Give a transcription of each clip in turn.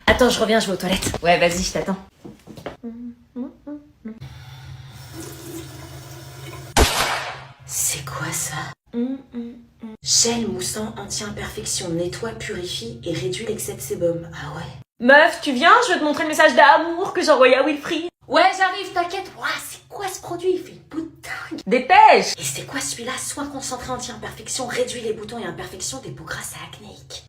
Attends, je reviens, je vais aux toilettes. Ouais, vas-y, je t'attends. C'est quoi ça? Gel moussant anti-imperfection, nettoie, purifie et réduit l'excès de sébum. Ah ouais. Meuf, tu viens? Je vais te montrer le message d'amour que j'ai envoyé à Wilfried. Ouais, j'arrive, t'inquiète. Ouah, c'est quoi ce produit? Il fait une bout de dingue. Dépêche! Et c'est quoi celui-là? Soin concentré anti-imperfection, réduit les boutons et imperfections des peaux grasses et acnéiques.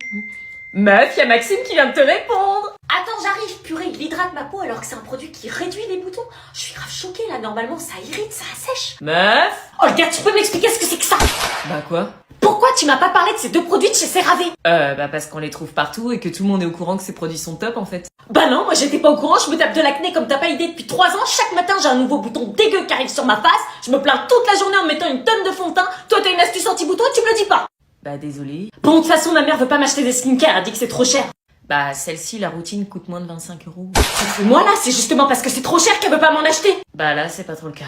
Meuf, y'a Maxime qui vient de te répondre. Attends, j'arrive, purée, il hydrate ma peau alors que c'est un produit qui réduit les boutons. Je suis grave choquée là, normalement ça irrite, ça assèche. Meuf! Olga, tu peux m'expliquer ce que c'est que ça? Bah quoi? Pourquoi tu m'as pas parlé de ces deux produits de chez CeraVe? Bah parce qu'on les trouve partout et que tout le monde est au courant que ces produits sont top en fait. Bah non, moi j'étais pas au courant, je me tape de l'acné comme t'as pas idée depuis 3 ans. Chaque matin j'ai un nouveau bouton dégueu qui arrive sur ma face. Je me plains toute la journée en mettant une tonne de fond de teint. Toi t'as une astuce anti-bouton et tu me le dis pas. Bah désolé. Bon, de toute façon ma mère veut pas m'acheter des skincare, elle dit que c'est trop cher. Bah celle-ci, la routine coûte moins de 25 €. Moi là, c'est justement parce que c'est trop cher qu'elle veut pas m'en acheter. Bah là, c'est pas trop le cas.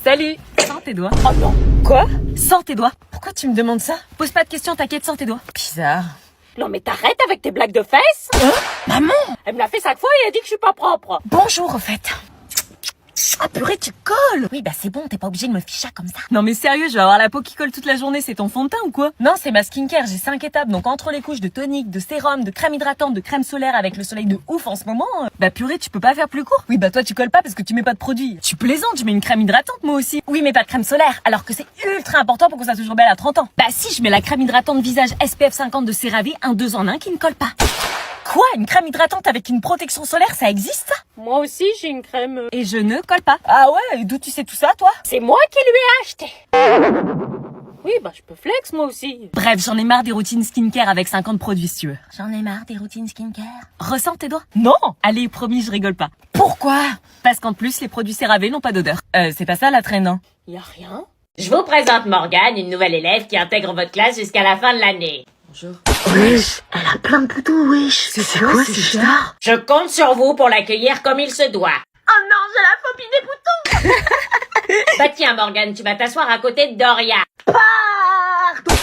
Salut! Sors tes doigts. Oh non! Quoi? Sors tes doigts. Pourquoi tu me demandes ça? Pose pas de questions, t'inquiète, sors tes doigts. Bizarre. Non mais t'arrêtes avec tes blagues de fesses. Hein? Maman! Elle me l'a fait 5 fois et elle dit que je suis pas propre. Bonjour au fait. Ah purée, tu colles! Oui, bah c'est bon, t'es pas obligé de me ficher comme ça. Non mais sérieux, je vais avoir la peau qui colle toute la journée, c'est ton fond de teint ou quoi? Non, c'est ma skincare, j'ai 5 étapes, donc entre les couches de tonique, de sérum, de crème hydratante, de crème solaire avec le soleil de ouf en ce moment, bah purée, tu peux pas faire plus court? Oui, bah toi tu colles pas parce que tu mets pas de produit. Tu plaisantes, je mets une crème hydratante moi aussi. Oui, mais pas de crème solaire, alors que c'est ultra important pour qu'on soit toujours belle à 30 ans. Bah si, je mets la crème hydratante visage SPF 50 de CeraVe, un 2 en 1 qui ne colle pas. Quoi? Une crème hydratante avec une protection solaire, ça existe ça? Moi aussi, j'ai une crème. Et je ne colle pas. Ah ouais? Et d'où tu sais tout ça, toi? C'est moi qui lui ai acheté. Oui, bah je peux flex moi aussi. Bref, j'en ai marre des routines skincare avec 50 produits si tu veux. J'en ai marre des routines skincare. Ressens tes doigts? Non! Allez, promis, je rigole pas. Pourquoi? Parce qu'en plus, les produits CeraVe n'ont pas d'odeur. C'est pas ça la traîne, hein? Y a rien. Je vous présente Morgane, une nouvelle élève qui intègre votre classe jusqu'à la fin de l'année. Bonjour. Wesh, elle a plein de boutons, wesh. C'est quoi ces stars? Je compte sur vous pour l'accueillir comme il se doit. Oh non, j'ai la phobie des boutons. Bah tiens, Morgane, tu vas t'asseoir à côté de Doria. Pardon.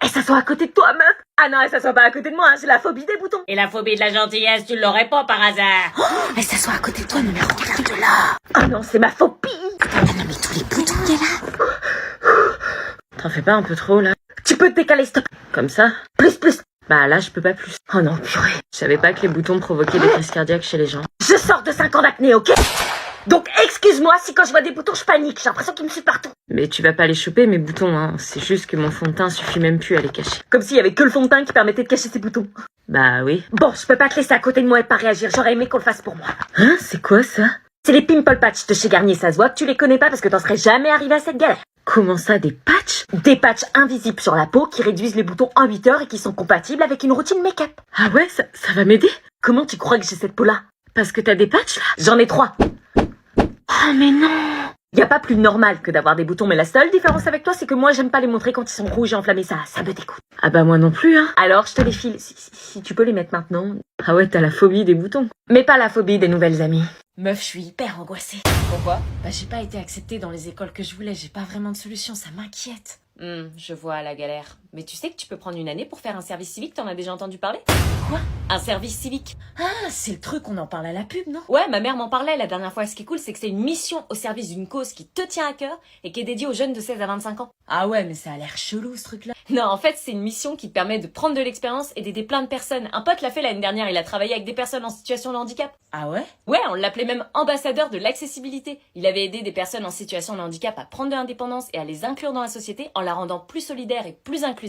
Elle s'assoit à côté de toi, meuf. Ah non, elle s'assoit pas à côté de moi, hein, j'ai la phobie des boutons. Et la phobie de la gentillesse, tu l'aurais pas par hasard. Oh, elle s'assoit à côté de toi, mais regarde là. Oh non, c'est ma phobie. Ah non, mais tous les boutons qu'elle a. T'en fais pas un peu trop, là? Tu peux te décaler, stop. Comme ça? Plus. Bah là, je peux pas plus. Oh non, purée. Je savais pas que les boutons provoquaient des crises cardiaques chez les gens. Je sors de 5 ans d'acné, ok? Donc excuse-moi si quand je vois des boutons, je panique. J'ai l'impression qu'ils me suivent partout. Mais tu vas pas les choper, mes boutons, hein. C'est juste que mon fond de teint suffit même plus à les cacher. Comme s'il y avait que le fond de teint qui permettait de cacher ces boutons. Bah oui. Bon, je peux pas te laisser à côté de moi et pas réagir. J'aurais aimé qu'on le fasse pour moi. Hein? C'est quoi ça? C'est les pimple patch de chez Garnier. Ça se voit que tu les connais pas parce que t'en serais jamais arrivé à cette galère. Comment ça, des patchs? Des patchs invisibles sur la peau qui réduisent les boutons en 8 heures et qui sont compatibles avec une routine make-up. Ah ouais, ça va m'aider? Comment tu crois que j'ai cette peau-là? Parce que t'as des patchs là? J'en ai 3. Oh mais non! Y a pas plus normal que d'avoir des boutons, mais la seule différence avec toi, c'est que moi j'aime pas les montrer quand ils sont rouges et enflammés, ça me dégoûte. Ah bah moi non plus, hein. Alors je te les file, si tu peux les mettre maintenant. Ah ouais, t'as la phobie des boutons. Mais pas la phobie des nouvelles amies. Meuf, je suis hyper angoissée. Pourquoi? Bah j'ai pas été acceptée dans les écoles que je voulais, j'ai pas vraiment de solution, ça m'inquiète. Je vois la galère. Mais tu sais que tu peux prendre une année pour faire un service civique, t'en as déjà entendu parler? Quoi? Un service civique. Ah, c'est le truc, on en parle à la pub, non? Ouais, ma mère m'en parlait la dernière fois. Ce qui est cool, c'est que c'est une mission au service d'une cause qui te tient à cœur et qui est dédiée aux jeunes de 16 à 25 ans. Ah ouais, mais ça a l'air chelou, ce truc-là. Non, en fait, c'est une mission qui te permet de prendre de l'expérience et d'aider plein de personnes. Un pote l'a fait l'année dernière, il a travaillé avec des personnes en situation de handicap. Ah ouais? Ouais, on l'appelait même ambassadeur de l'accessibilité. Il avait aidé des personnes en situation de handicap à prendre de l'indépendance et à les inclure dans la société en la rendant plus solidaire et plus inclusive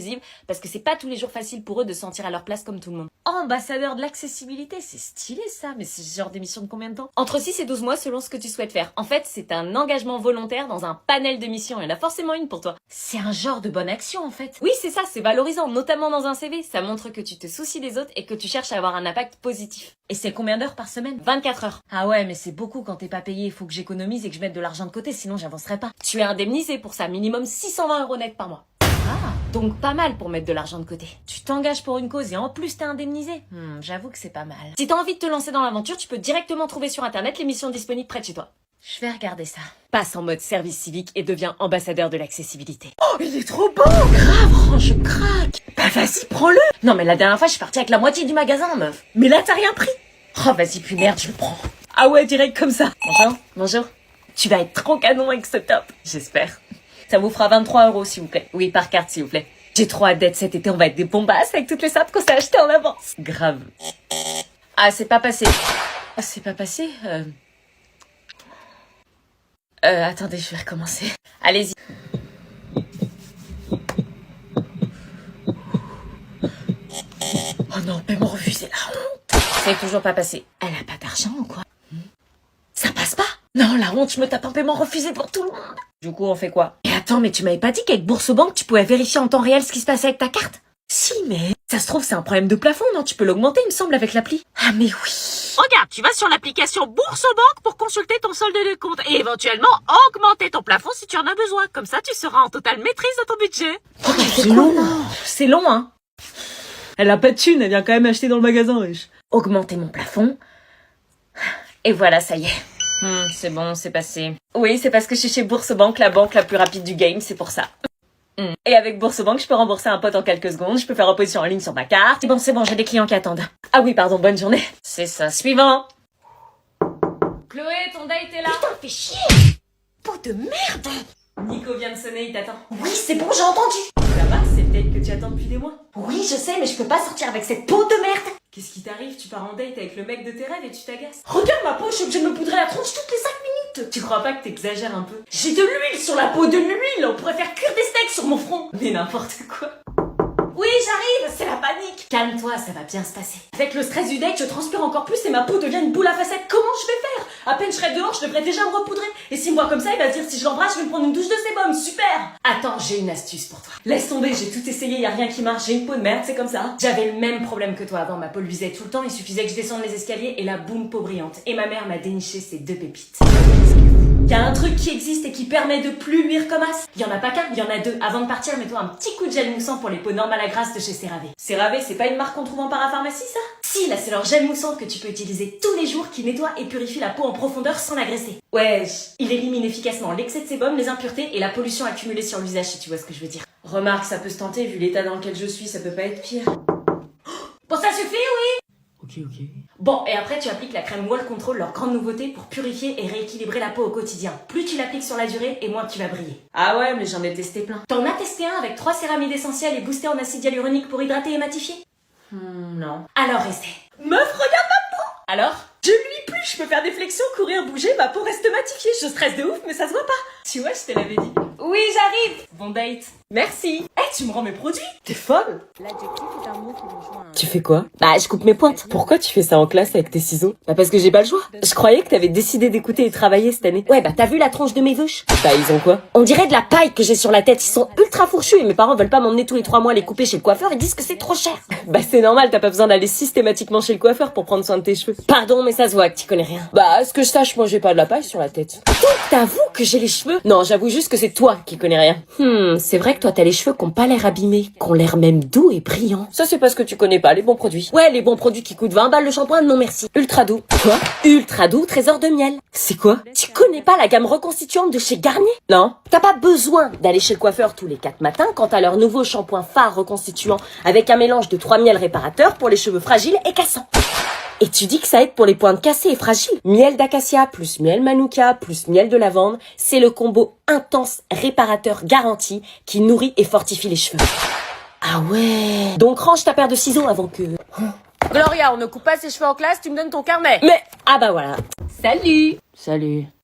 parce que c'est pas tous les jours facile pour eux de se sentir à leur place comme tout le monde. Ambassadeur de l'accessibilité, c'est stylé ça, mais c'est ce genre d'émission de combien de temps? Entre 6 et 12 mois selon ce que tu souhaites faire. En fait, c'est un engagement volontaire dans un panel de missions, il y en a forcément une pour toi. C'est un genre de bonne action en fait. Oui, c'est ça, c'est valorisant, notamment dans un CV. Ça montre que tu te soucies des autres et que tu cherches à avoir un impact positif. Et c'est combien d'heures par semaine? 24 heures. Ah ouais, mais c'est beaucoup quand t'es pas payé, il faut que j'économise et que je mette de l'argent de côté, sinon j'avancerai pas. Tu es indemnisé pour ça, minimum 620 € net par mois. Ah, donc pas mal pour mettre de l'argent de côté. Tu t'engages pour une cause et en plus t'es indemnisé. J'avoue que c'est pas mal. Si t'as envie de te lancer dans l'aventure, tu peux directement trouver sur internet les missions disponibles près de chez toi. Je vais regarder ça. Passe en mode service civique et deviens ambassadeur de l'accessibilité. Oh, il est trop beau! Grave, oh, je craque! Bah vas-y, prends-le! Non mais la dernière fois, je suis partie avec la moitié du magasin, meuf. Mais là, t'as rien pris! Oh, vas-y, puis merde, je le prends. Ah ouais, direct comme ça. Bonjour, bonjour. Tu vas être trop canon avec ce top. J'espère. Ça vous fera 23 €, s'il vous plaît. Oui, par carte, s'il vous plaît. J'ai trop hâte d'être cet été, on va être des bombasses avec toutes les sapes qu'on s'est achetées en avance. Grave. Ah, c'est pas passé. Ah, c'est pas passé attendez, je vais recommencer. Allez-y. Oh non, paiement refusé, la honte. C'est toujours pas passé. Elle a pas d'argent ou quoi? Ça passe pas? Non, la honte, je me tape un paiement refusé devant tout le monde. Du coup, on fait quoi? Et attends, mais tu m'avais pas dit qu'avec Bourse-Banque, tu pouvais vérifier en temps réel ce qui se passait avec ta carte? Si, mais... Ça se trouve, c'est un problème de plafond, non? Tu peux l'augmenter, il me semble, avec l'appli. Ah, mais oui. Regarde, tu vas sur l'application Bourse-Banque pour consulter ton solde de compte et éventuellement augmenter ton plafond si tu en as besoin. Comme ça, tu seras en totale maîtrise de ton budget. Oh, c'est long. C'est long, hein. Elle a pas de thune, elle vient quand même acheter dans le magasin, wesh. Augmenter mon plafond. Et voilà, ça y est. C'est bon, c'est passé. Oui, c'est parce que je suis chez Bourse-Banque, la banque la plus rapide du game, c'est pour ça. Et avec Bourse-Banque, je peux rembourser un pote en quelques secondes, je peux faire opposition en ligne sur ma carte. C'est bon, j'ai des clients qui attendent. Ah oui, pardon, bonne journée. C'est ça, suivant. Chloé, ton date est là. Putain, fais chier. Peau de merde. Nico vient de sonner, il t'attend. Oui, c'est bon, j'ai entendu. Ça va, c'est le date que tu attends depuis des mois. Oui, je sais, mais je peux pas sortir avec cette peau de merde. Qu'est-ce qui t'arrive? Tu pars en date avec le mec de tes rêves et tu t'agaces. Regarde ma peau, je suis obligée de me poudrer la tronche toutes les 5 minutes. Tu crois pas que t'exagères un peu? J'ai de l'huile sur la peau, de l'huile. On pourrait faire cuire des steaks sur mon front. Mais n'importe quoi. Oui, j'arrive, c'est la panique. Calme-toi, ça va bien se passer. Avec le stress du date, je transpire encore plus et ma peau devient une boule à facettes. Comment je vais faire? À peine je serai dehors, je devrais déjà me repoudrer. Et s'il me voit comme ça, il va se dire si je l'embrasse, je vais me prendre une douche de sébum. Super. Attends, j'ai une astuce pour toi. Laisse tomber, j'ai tout essayé, y a rien qui marche. J'ai une peau de merde, c'est comme ça. J'avais le même problème que toi avant, ma peau luisait tout le temps. Il suffisait que je descende les escaliers et la boum, peau brillante. Et ma mère m'a déniché ces 2 pépites. Il y a un truc qui existe et qui permet de plus luire comme as. Il y en a pas qu'un, il y en a 2. Avant de partir, mets-toi un petit coup de gel moussant pour les peaux normales à grasse de chez CeraVe. CeraVe, c'est pas une marque qu'on trouve en parapharmacie, ça? Si, là c'est leur gel moussant que tu peux utiliser tous les jours qui nettoie et purifie la peau en profondeur sans l'agresser. Wesh, il élimine efficacement l'excès de sébum, les impuretés et la pollution accumulée sur le visage, si tu vois ce que je veux dire. Remarque, ça peut se tenter, vu l'état dans lequel je suis, ça peut pas être pire. Bon, ça suffit, oui? Ok. Bon, et après tu appliques la crème Wall Control, leur grande nouveauté pour purifier et rééquilibrer la peau au quotidien. Plus tu l'appliques sur la durée, et moins tu vas briller. Ah ouais, mais j'en ai testé plein. T'en as testé un avec 3 céramides essentielles et boosté en acide hyaluronique pour hydrater et matifier? Non. Alors essaie. Meuf, regarde ma peau. Alors? Je luis plus, je peux faire des flexions, courir, bouger, ma peau reste matifiée. Je stresse de ouf, mais ça se voit pas. Tu vois, je te l'avais dit. Oui, j'arrive. Bon date. Merci. Tu me rends mes produits? T'es folle? L'adjectif est un mot qui rejoint un... Tu fais quoi? Bah, je coupe mes pointes. Pourquoi tu fais ça en classe avec tes ciseaux? Bah, parce que j'ai pas le choix. Je croyais que t'avais décidé d'écouter et travailler cette année. Ouais, bah, t'as vu la tronche de mes veuches? Bah, ils ont quoi? On dirait de la paille que j'ai sur la tête. Ils sont ultra fourchus et mes parents veulent pas m'emmener tous les 3 mois les couper chez le coiffeur. Ils disent que c'est trop cher. Bah, c'est normal, t'as pas besoin d'aller systématiquement chez le coiffeur pour prendre soin de tes cheveux. Pardon, mais ça se voit que tu connais rien. Bah, à ce que je sache, moi, j'ai pas de la paille sur la tête. Donc, t'avoues que j'ai les cheveux? Non, j'avoue juste que c'est toi qui connais rien. C'est vrai que toi, t'as les cheveux qui ont pas l'air abîmés, qui ont l'air même doux et brillants. Ça, c'est parce que tu connais pas les bons produits. Ouais, les bons produits qui coûtent 20 balles le shampoing, non merci. Ultra doux. Quoi? Ultra doux, trésor de miel. C'est quoi? Tu connais pas la gamme reconstituante de chez Garnier? Non. T'as pas besoin d'aller chez le coiffeur tous les 4 matins quant à leur nouveau shampoing phare reconstituant avec un mélange de 3 miels réparateurs pour les cheveux fragiles et cassants. Et tu dis que ça aide pour les pointes cassées et fragiles. Miel d'acacia plus miel manuka plus miel de lavande, c'est le combo intense réparateur garanti qui nourrit et fortifie les cheveux. Ah ouais. Donc range ta paire de ciseaux avant que... Gloria, on ne coupe pas ses cheveux en classe, tu me donnes ton carnet. Mais... Ah bah voilà. Salut.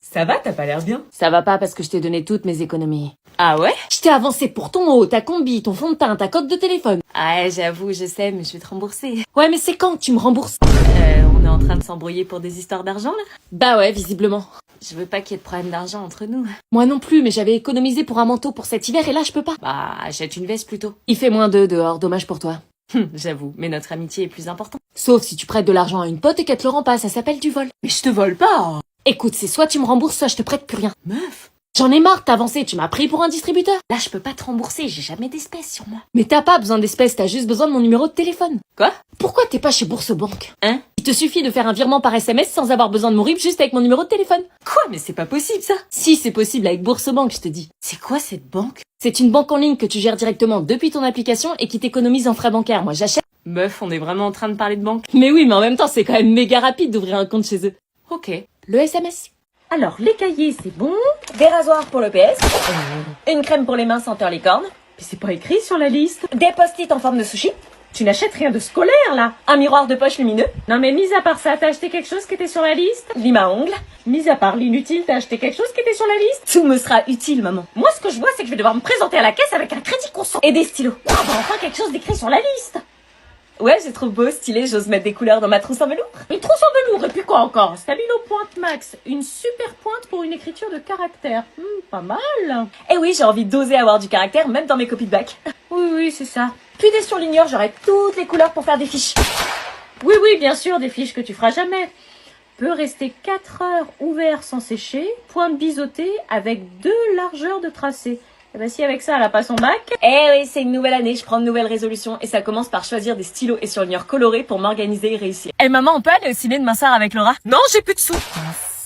Ça va, t'as pas l'air bien? Ça va pas parce que je t'ai donné toutes mes économies. Ah ouais? Je t'ai avancé pour ton haut, ta combi, ton fond de teint, ta coque de téléphone. Ah ouais, j'avoue, je sais, mais je vais te rembourser. Ouais, mais c'est quand que tu me rembourses? On est en train de s'embrouiller pour des histoires d'argent, là? Bah ouais, visiblement. Je veux pas qu'il y ait de problème d'argent entre nous. Moi non plus, mais j'avais économisé pour un manteau pour cet hiver et là, je peux pas. Bah, achète une veste plutôt. Il fait -2 dehors, dommage pour toi. J'avoue, mais notre amitié est plus importante. Sauf si tu prêtes de l'argent à une pote et qu'elle te le rend pas, ça s'appelle du vol. Mais je te vole pas. Écoute, c'est soit tu me rembourses, soit je te prête plus rien. Meuf. J'en ai marre de t'avancer, tu m'as pris pour un distributeur. Là, je peux pas te rembourser, j'ai jamais d'espèces sur moi. Mais t'as pas besoin d'espèces, t'as juste besoin de mon numéro de téléphone. Quoi? Pourquoi t'es pas chez Bourse-Banque? Hein? Il te suffit de faire un virement par SMS sans avoir besoin de mon RIB, juste avec mon numéro de téléphone. Quoi? Mais c'est pas possible ça. Si, c'est possible avec Boursobank, je te dis. C'est quoi cette banque? C'est une banque en ligne que tu gères directement depuis ton application et qui t'économise en frais bancaires. Moi j'achète. Meuf, on est vraiment en train de parler de banque. Mais oui, mais en même temps, c'est quand même méga rapide d'ouvrir un compte chez eux. Ok. Le SMS. Alors, les cahiers, c'est bon. Des rasoirs pour le PS. Une crème pour les mains senteur licorne. Puis c'est pas écrit sur la liste. Des post-it en forme de sushi. Tu n'achètes rien de scolaire, là. Un miroir de poche lumineux. Non, mais mis à part ça, t'as acheté quelque chose qui était sur la liste? Lime à ongles. Mis à part l'inutile, t'as acheté quelque chose qui était sur la liste? Tout me sera utile, maman. Moi, ce que je vois, c'est que je vais devoir me présenter à la caisse avec un crédit constant. Et des stylos. Ah, bah enfin quelque chose d'écrit sur la liste. Ouais, j'ai trop beau, stylé, j'ose mettre des couleurs dans ma trousse en velours. Une trousse en velours, et puis quoi encore? Stabilo Pointe Max, une super pointe pour une écriture de caractère. Pas mal. Eh oui, j'ai envie d'oser avoir du caractère, même dans mes copies de bac. Oui, c'est ça. Puis des surligneurs, j'aurai toutes les couleurs pour faire des fiches. Oui, bien sûr, des fiches que tu feras jamais. Peut rester 4 heures ouvert sans sécher, pointe biseautée avec 2 largeurs de tracé. Et bah si avec ça elle a pas son bac. Eh oui, c'est une nouvelle année, je prends de nouvelles résolutions et ça commence par choisir des stylos et surligneurs colorés pour m'organiser et réussir. Eh maman, on peut aller au ciné demain soir avec Laura? Non, j'ai plus de sous.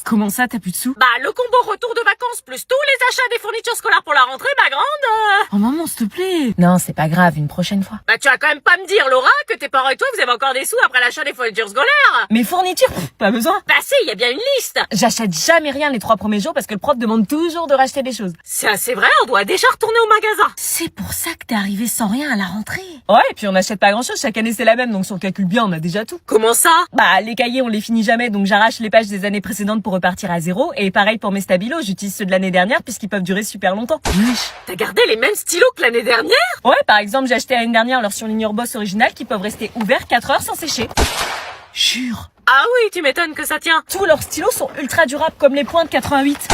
Comment ça, t'as plus de sous? Bah, le combo retour de vacances plus tous les achats des fournitures scolaires pour la rentrée, ma grande. Oh maman, s'il te plaît. Non, c'est pas grave, une prochaine fois. Bah, tu vas quand même pas me dire, Laura, que tes parents et toi, vous avez encore des sous après l'achat des fournitures scolaires. Mes fournitures? Pas besoin. Bah si, il y a bien une liste. J'achète jamais rien les 3 premiers jours parce que le prof demande toujours de racheter des choses. C'est assez vrai, on doit déjà retourner au magasin. C'est pour ça que t'es arrivé sans rien à la rentrée. Ouais, et puis on n'achète pas grand chose, chaque année c'est la même, donc si on calcule bien, on a déjà tout. Comment ça? Bah, les cahiers, on les finit jamais, donc j'arrache les pages des années précédentes pour repartir à zéro, et pareil pour mes stabilos, j'utilise ceux de l'année dernière puisqu'ils peuvent durer super longtemps. Wesh, t'as gardé les mêmes stylos que l'année dernière? Ouais, par exemple, j'ai acheté l'année dernière leur surligneur Boss original qui peuvent rester ouverts 4 heures sans sécher. Jure. Ah oui, tu m'étonnes que ça tient. Tous leurs stylos sont ultra durables comme les pointes 88.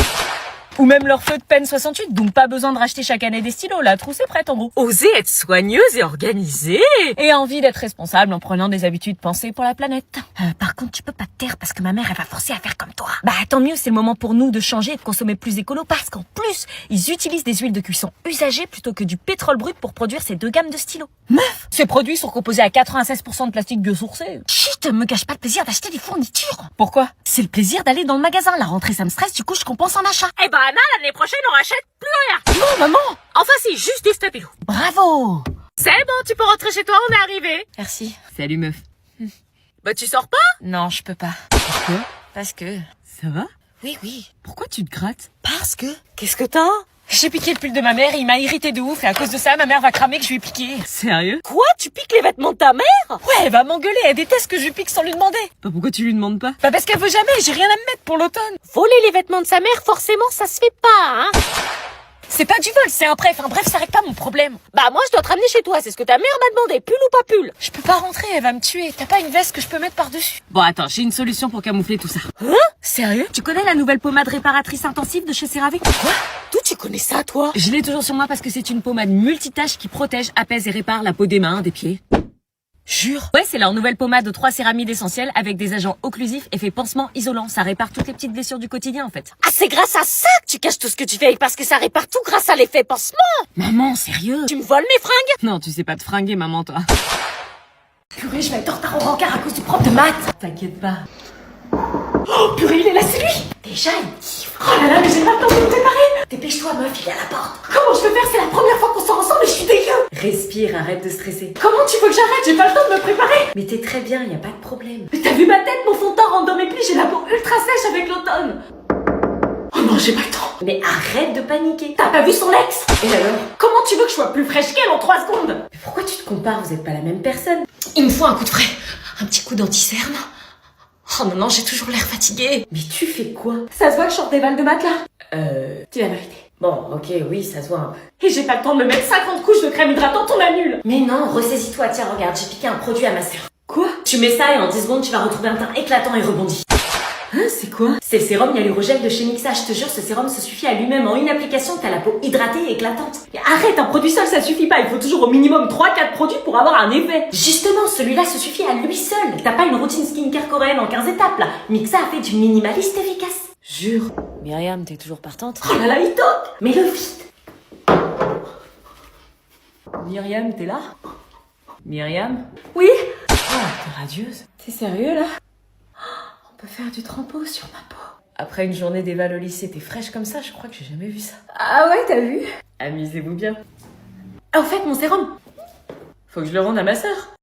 Ou même leur feu de peine 68, donc pas besoin de racheter chaque année des stylos, la trousse est prête en gros. Oser être soigneuse et organisée. Et envie d'être responsable en prenant des habitudes pensées pour la planète. Par contre, tu peux pas te taire parce que ma mère, elle va forcer à faire comme toi. Bah tant mieux, c'est le moment pour nous de changer et de consommer plus écolo parce qu'en plus, ils utilisent des huiles de cuisson usagées plutôt que du pétrole brut pour produire ces 2 gammes de stylos. Meuf, ces produits sont composés à 96% de plastique biosourcé. Chut, me gâche pas le plaisir d'acheter des fournitures. Pourquoi? C'est le plaisir d'aller dans le magasin. La rentrée, ça me stresse, du coup, je compense en achat. Eh ben, Anna, l'année prochaine, on rachète plus rien. Non, maman. Enfin, si, juste des stabilos. Bravo. C'est bon, tu peux rentrer chez toi, on est arrivé. Merci. Salut, meuf. Bah, tu sors pas? Non, je peux pas. Pourquoi? Parce que... Ça va? Oui. Pourquoi tu te grattes? Parce que... Qu'est-ce que t'as? J'ai piqué le pull de ma mère et il m'a irrité de ouf et à cause de ça, ma mère va cramer que je lui ai piqué. Sérieux? Quoi? Tu piques les vêtements de ta mère? Ouais, elle va m'engueuler, elle déteste que je lui pique sans lui demander. Bah pourquoi tu lui demandes pas? Bah parce qu'elle veut jamais, j'ai rien à me mettre pour l'automne. Voler les vêtements de sa mère, forcément, ça se fait pas, hein? C'est pas du vol, c'est un prêt. Enfin bref, ça règle pas mon problème. Bah moi, je dois te ramener chez toi, c'est ce que ta mère m'a demandé, pull ou pas pull? Je peux pas rentrer, elle va me tuer. T'as pas une veste que je peux mettre par-dessus? Bon attends, j'ai une solution pour camoufler tout ça. Hein? Sérieux? Tu connais la nouvelle pommade réparatrice intensive de chez CeraVe? Quoi? D'où tu connais ça, toi? Je l'ai toujours sur moi parce que c'est une pommade multitâche qui protège, apaise et répare la peau des mains, des pieds. Jure? Ouais, c'est leur nouvelle pommade aux 3 céramides essentielles avec des agents occlusifs, effet pansement isolant. Ça répare toutes les petites blessures du quotidien, en fait. Ah, c'est grâce à ça que tu caches tout ce que tu fais parce que ça répare tout grâce à l'effet pansement. Maman, sérieux? Tu me voles mes fringues? Non, tu sais pas te fringuer, maman, toi. Purée, je vais être en retard au rencard à cause du prof de maths. T'inquiète pas. Oh, purée, il est là, c'est lui. Déjà, il kiffe. Oh là là, mais j'ai pas le temps de me préparer. Dépêche-toi, meuf, il est à la porte. Comment je peux faire? C'est la première fois qu'on sort ensemble et je suis dégueu. Respire, arrête de stresser. Comment tu veux que j'arrête? J'ai pas le temps de me préparer. Mais t'es très bien, y a pas de problème. Mais t'as vu ma tête? Mon fond de teint rentre dans mes plis, j'ai la peau ultra sèche avec l'automne. Oh non, j'ai pas le temps. Mais arrête de paniquer. T'as pas vu son ex? Et alors? Comment tu veux que je sois plus fraîche qu'elle en 3 secondes? Mais pourquoi tu te compares? Vous êtes pas la même personne. Il me faut un coup de frais. Un petit coup d'anti-cerne. Oh non, j'ai toujours l'air fatiguée. Mais tu fais quoi? Ça se voit que je sors des balles de maths là? Dis la vérité. Bon, ok, oui, ça se voit un peu. Et j'ai pas le temps de me mettre 50 couches de crème hydratante, on annule. Mais non, ressaisis-toi, tiens, regarde, j'ai piqué un produit à ma sœur. Quoi? Tu mets ça et en 10 secondes, tu vas retrouver un teint éclatant et rebondi. Hein, c'est quoi? C'est le sérum hyalurogel de chez Mixa, je te jure, ce sérum se suffit à lui-même en une application, t'as la peau hydratée et éclatante. Mais arrête, un produit seul ça suffit pas, il faut toujours au minimum 3-4 produits pour avoir un effet. Justement, celui-là se suffit à lui seul. T'as pas une routine skincare coréenne en 15 étapes là. Mixa a fait du minimaliste efficace. Jure. Myriam, t'es toujours partante? Oh là là, il toque. Mais le vite. Myriam, t'es là? Myriam? Oui. Oh, t'es radieuse. T'es sérieux là? peut faire du trempeau sur ma peau. Après une journée d'éval au lycée, t'es fraîche comme ça, je crois que j'ai jamais vu ça. Ah ouais, t'as vu? Amusez-vous bien. Ah, au fait, mon sérum! Faut que je le rende à ma sœur.